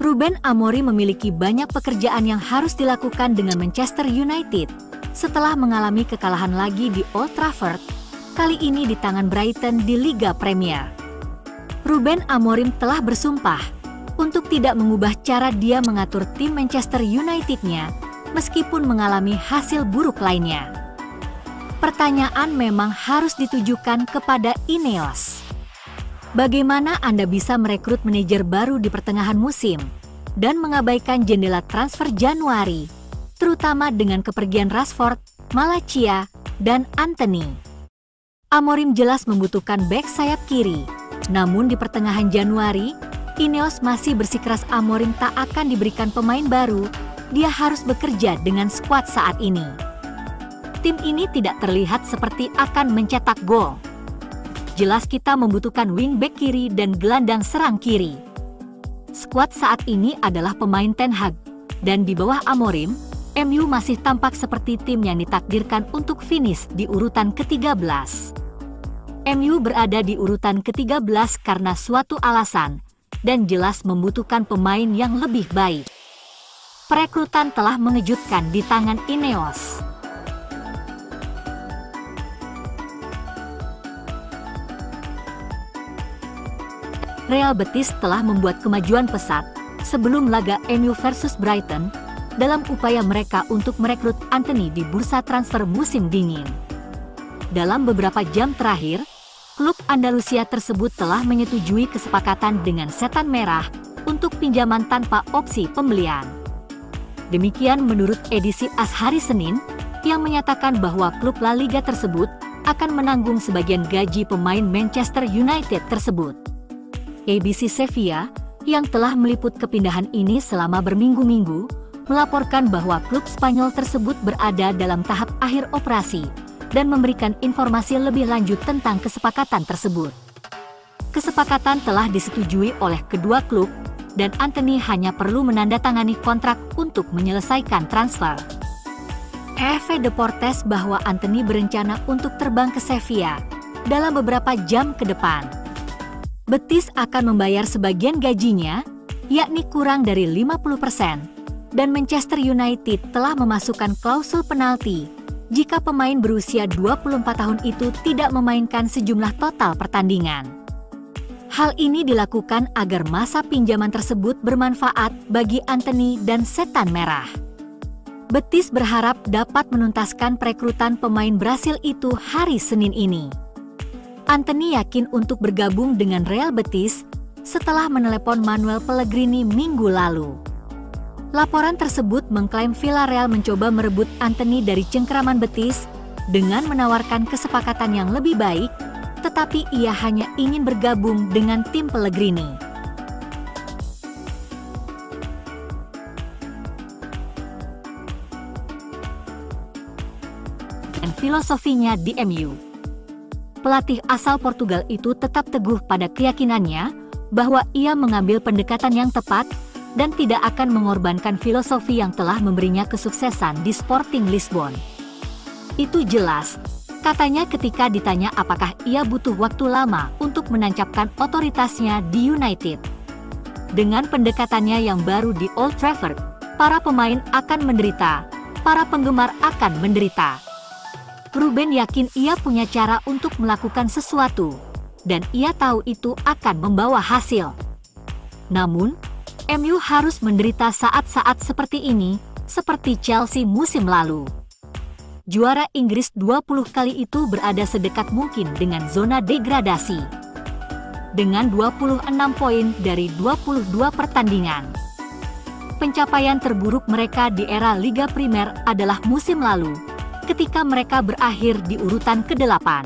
Ruben Amorim memiliki banyak pekerjaan yang harus dilakukan dengan Manchester United setelah mengalami kekalahan lagi di Old Trafford, kali ini di tangan Brighton di Liga Premier. Ruben Amorim telah bersumpah untuk tidak mengubah cara dia mengatur tim Manchester United-nya meskipun mengalami hasil buruk lainnya. Pertanyaan memang harus ditujukan kepada Ineos. Bagaimana Anda bisa merekrut manajer baru di pertengahan musim dan mengabaikan jendela transfer Januari, terutama dengan kepergian Rashford, Malacia, dan Antony? Amorim jelas membutuhkan bek sayap kiri, namun di pertengahan Januari, Ineos masih bersikeras Amorim tak akan diberikan pemain baru, dia harus bekerja dengan skuad saat ini. Tim ini tidak terlihat seperti akan mencetak gol. Jelas kita membutuhkan wingback kiri dan gelandang serang kiri. Skuad saat ini adalah pemain Ten Hag, dan di bawah Amorim, MU masih tampak seperti tim yang ditakdirkan untuk finish di urutan ke-13. MU berada di urutan ke-13 karena suatu alasan, dan jelas membutuhkan pemain yang lebih baik. Perekrutan telah mengejutkan di tangan Ineos. Real Betis telah membuat kemajuan pesat sebelum laga MU versus Brighton dalam upaya mereka untuk merekrut Antony di bursa transfer musim dingin. Dalam beberapa jam terakhir, klub Andalusia tersebut telah menyetujui kesepakatan dengan Setan Merah untuk pinjaman tanpa opsi pembelian. Demikian menurut edisi AS hari Senin, yang menyatakan bahwa klub La Liga tersebut akan menanggung sebagian gaji pemain Manchester United tersebut. ABC Sevilla, yang telah meliput kepindahan ini selama berminggu-minggu, melaporkan bahwa klub Spanyol tersebut berada dalam tahap akhir operasi dan memberikan informasi lebih lanjut tentang kesepakatan tersebut. Kesepakatan telah disetujui oleh kedua klub, dan Antony hanya perlu menandatangani kontrak untuk menyelesaikan transfer. EFE Deportes bahwa Antony berencana untuk terbang ke Sevilla dalam beberapa jam ke depan. Betis akan membayar sebagian gajinya, yakni kurang dari 50%, dan Manchester United telah memasukkan klausul penalti jika pemain berusia 24 tahun itu tidak memainkan sejumlah total pertandingan. Hal ini dilakukan agar masa pinjaman tersebut bermanfaat bagi Antony dan Setan Merah. Betis berharap dapat menuntaskan perekrutan pemain Brasil itu hari Senin ini. Antony yakin untuk bergabung dengan Real Betis setelah menelepon Manuel Pellegrini minggu lalu. Laporan tersebut mengklaim Villarreal mencoba merebut Antony dari cengkeraman Betis dengan menawarkan kesepakatan yang lebih baik, tetapi ia hanya ingin bergabung dengan tim Pellegrini. Dan filosofinya di MU. Pelatih asal Portugal itu tetap teguh pada keyakinannya bahwa ia mengambil pendekatan yang tepat dan tidak akan mengorbankan filosofi yang telah memberinya kesuksesan di Sporting Lisbon. Itu jelas, katanya ketika ditanya apakah ia butuh waktu lama untuk menancapkan otoritasnya di United. Dengan pendekatannya yang baru di Old Trafford, para pemain akan menderita, para penggemar akan menderita. Ruben yakin ia punya cara untuk melakukan sesuatu, dan ia tahu itu akan membawa hasil. Namun, MU harus menderita saat-saat seperti ini, seperti Chelsea musim lalu. Juara Inggris 20 kali itu berada sedekat mungkin dengan zona degradasi. Dengan 26 poin dari 22 pertandingan. Pencapaian terburuk mereka di era Liga Primer adalah musim lalu, ketika mereka berakhir di urutan ke-8.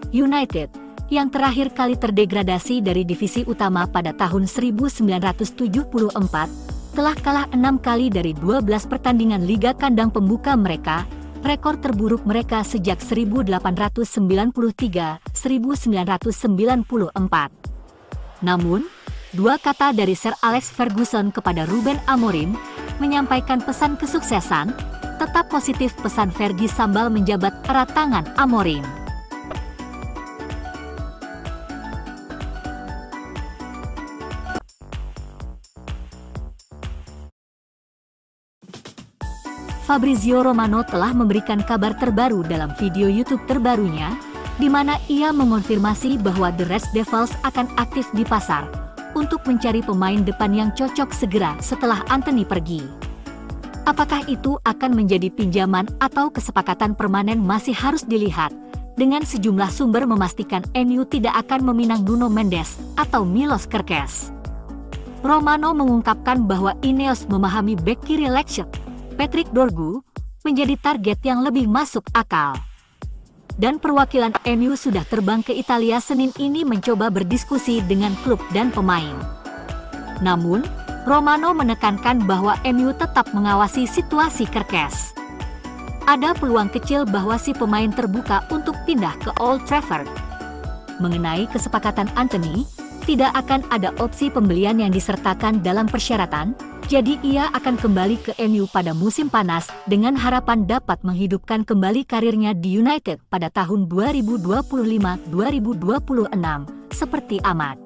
United, yang terakhir kali terdegradasi dari divisi utama pada tahun 1974, telah kalah 6 kali dari 12 pertandingan Liga Kandang pembuka mereka, rekor terburuk mereka sejak 1893-1994. Namun, dua kata dari Sir Alex Ferguson kepada Ruben Amorim menyampaikan pesan kesuksesan. Tetap positif, pesan Fergie sambil menjabat erat tangan Amorim. Fabrizio Romano telah memberikan kabar terbaru dalam video YouTube terbarunya, di mana ia mengonfirmasi bahwa The Red Devils akan aktif di pasar untuk mencari pemain depan yang cocok segera setelah Antony pergi. Apakah itu akan menjadi pinjaman atau kesepakatan permanen masih harus dilihat, dengan sejumlah sumber memastikan MU tidak akan meminang Nuno Mendes atau Milos Kerkez. Romano mengungkapkan bahwa Ineos memahami bek kiri Lecce, Patrick Dorgu, menjadi target yang lebih masuk akal. Dan perwakilan MU sudah terbang ke Italia Senin ini mencoba berdiskusi dengan klub dan pemain. Namun, Romano menekankan bahwa MU tetap mengawasi situasi Kerkez. Ada peluang kecil bahwa si pemain terbuka untuk pindah ke Old Trafford. Mengenai kesepakatan Antony, tidak akan ada opsi pembelian yang disertakan dalam persyaratan, jadi ia akan kembali ke MU pada musim panas dengan harapan dapat menghidupkan kembali karirnya di United pada tahun 2025-2026, seperti Ahmad.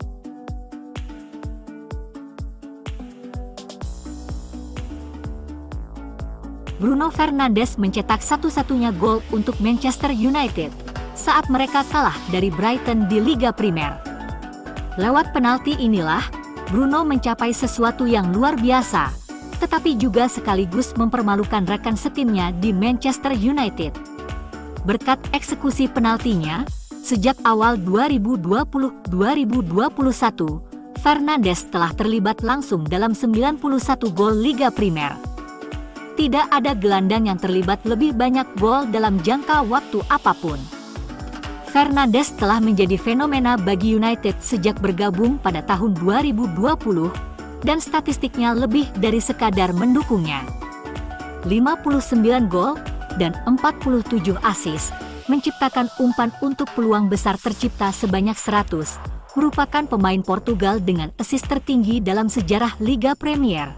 Bruno Fernandes mencetak satu-satunya gol untuk Manchester United saat mereka kalah dari Brighton di Liga Primer. Lewat penalti inilah, Bruno mencapai sesuatu yang luar biasa, tetapi juga sekaligus mempermalukan rekan setimnya di Manchester United. Berkat eksekusi penaltinya, sejak awal 2020-2021, Fernandes telah terlibat langsung dalam 91 gol Liga Primer. Tidak ada gelandang yang terlibat lebih banyak gol dalam jangka waktu apapun. Fernandes telah menjadi fenomena bagi United sejak bergabung pada tahun 2020 dan statistiknya lebih dari sekadar mendukungnya. 59 gol dan 47 assist menciptakan umpan untuk peluang besar tercipta sebanyak 100, merupakan pemain Portugal dengan assist tertinggi dalam sejarah Liga Premier.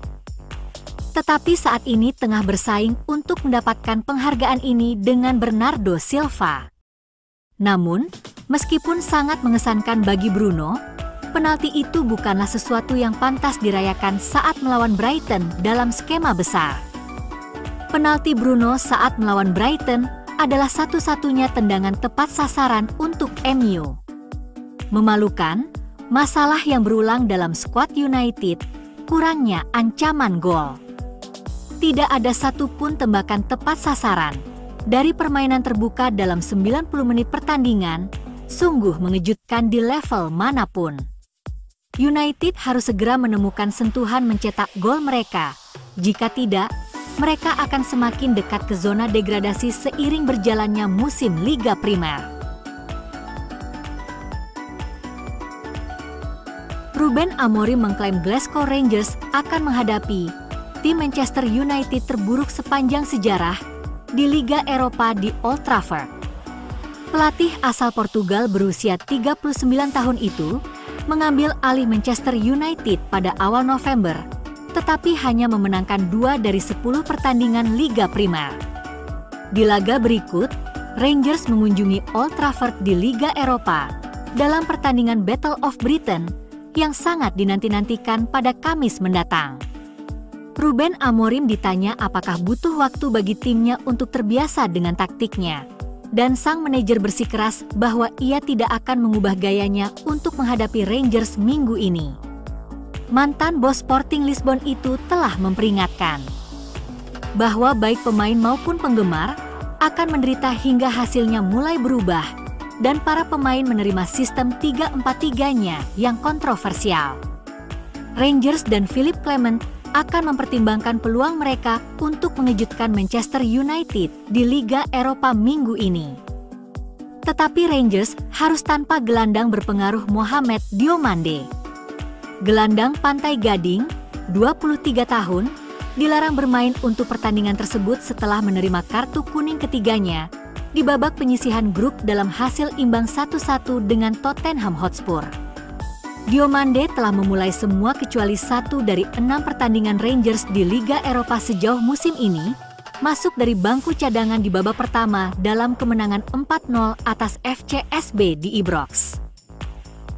Tetapi saat ini tengah bersaing untuk mendapatkan penghargaan ini dengan Bernardo Silva. Namun, meskipun sangat mengesankan bagi Bruno, penalti itu bukanlah sesuatu yang pantas dirayakan saat melawan Brighton dalam skema besar. Penalti Bruno saat melawan Brighton adalah satu-satunya tendangan tepat sasaran untuk MU. Memalukan, masalah yang berulang dalam skuad United, kurangnya ancaman gol. Tidak ada satupun tembakan tepat sasaran dari permainan terbuka dalam 90 menit pertandingan, sungguh mengejutkan di level manapun. United harus segera menemukan sentuhan mencetak gol mereka. Jika tidak, mereka akan semakin dekat ke zona degradasi seiring berjalannya musim Liga Primer. Ruben Amorim mengklaim Glasgow Rangers akan menghadapi tim Manchester United terburuk sepanjang sejarah di Liga Eropa di Old Trafford. Pelatih asal Portugal berusia 39 tahun itu mengambil alih Manchester United pada awal November, tetapi hanya memenangkan 2 dari 10 pertandingan Liga Primer. Di laga berikut, Rangers mengunjungi Old Trafford di Liga Eropa dalam pertandingan Battle of Britain yang sangat dinanti-nantikan pada Kamis mendatang. Ruben Amorim ditanya apakah butuh waktu bagi timnya untuk terbiasa dengan taktiknya, dan sang manajer bersikeras bahwa ia tidak akan mengubah gayanya untuk menghadapi Rangers minggu ini. Mantan bos Sporting Lisbon itu telah memperingatkan bahwa baik pemain maupun penggemar akan menderita hingga hasilnya mulai berubah dan para pemain menerima sistem 3-4-3-nya yang kontroversial. Rangers dan Philip Clement akan mempertimbangkan peluang mereka untuk mengejutkan Manchester United di Liga Eropa minggu ini. Tetapi Rangers harus tanpa gelandang berpengaruh Mohamed Diomande. Gelandang Pantai Gading, 23 tahun, dilarang bermain untuk pertandingan tersebut setelah menerima kartu kuning ketiganya di babak penyisihan grup dalam hasil imbang 1-1 dengan Tottenham Hotspur. Diomande telah memulai semua kecuali 1 dari 6 pertandingan Rangers di Liga Eropa sejauh musim ini, masuk dari bangku cadangan di babak pertama dalam kemenangan 4-0 atas FCSB di Ibrox.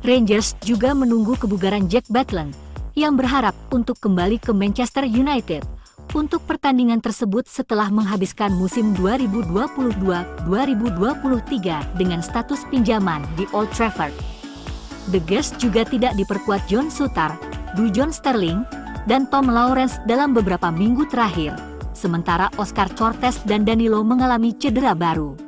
Rangers juga menunggu kebugaran Jack Butland yang berharap untuk kembali ke Manchester United untuk pertandingan tersebut setelah menghabiskan musim 2022-2023 dengan status pinjaman di Old Trafford. The Gunners juga tidak diperkuat John Souttar, Dujon Sterling, dan Tom Lawrence dalam beberapa minggu terakhir, sementara Oscar Cortés dan Danilo mengalami cedera baru.